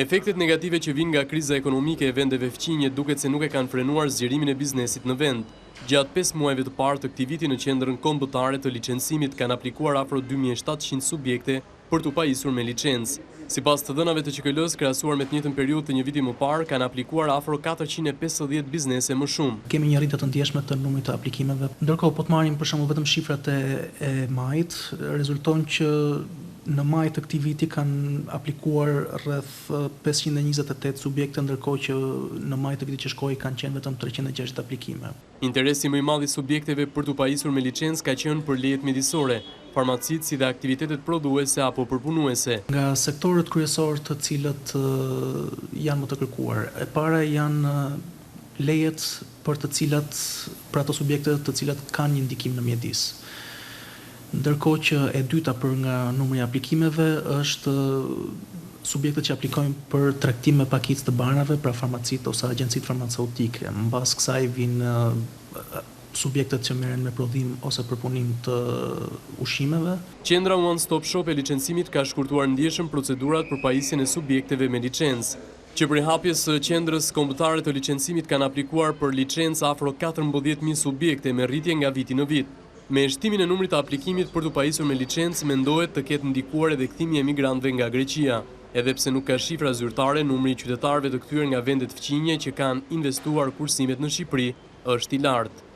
Efektet negative që vijnë nga kriza ekonomike e vendeve fqinje duket se nuk e kanë frenuar zgjerimin e biznesit në vend. Gjatë 5 muajve të parë të këtij viti në qendrën kombëtare të licencimit kanë aplikuar afro 2700 subjekte për t'u pajisur me licencë. Sipas të dhënave të QKL-s, krahasuar me të njëjtën periudhë të një viti më parë, kanë aplikuar afro 450 biznese më shumë. Kemi një rritje të ndjeshme të numrit të aplikimeve. Ndërkohë, po të marrim për shembull vetëm shifrat e majit, rezulton që në maj të këtij viti kanë aplikuar rreth 528 subjekte, ndërkohë që në maj të vitit që shkoi kanë qenë vetëm 360 aplikime. Interesi më i madh i subjekteve për t'u pajisur me licencë ka qenë për lejet mjedisore, farmacit si dhe aktivitetet prodhuese apo përpunuese. Nga sektorët kryesor të cilët janë më të kërkuar, e para janë lejet për ato subjekte të cilat kanë një ndikim në mjedis. Ndërkohë që e dyta për nga numri i aplikimeve është subjektet që aplikojnë për tregtim me pakicë të banave, pra farmacit ose agjencitë farmaceutike. Mbas kësaj vinë subjektet që merren me prodhim ose përpunim të ushqimeve. Qendra One Stop Shop e licencimit ka shkurtuar ndjeshëm procedurat për pajisjen e subjekteve me licencë. Që për hapjes së qendrës kombëtare të licencimit kanë aplikuar për licencë afro 14.000 subjekte me rritje nga viti në vit. Me shtimin e numrit të aplikimit për t'u pajisur me licencë, mendohet të ketë ndikuar edhe kthimi i emigrantëve nga Greqia. Edhe pse nuk ka shifra zyrtare, numri i qytetarëve të kthyer nga vendet fqinje që kanë investuar kursimet në Shqipëri është i lartë.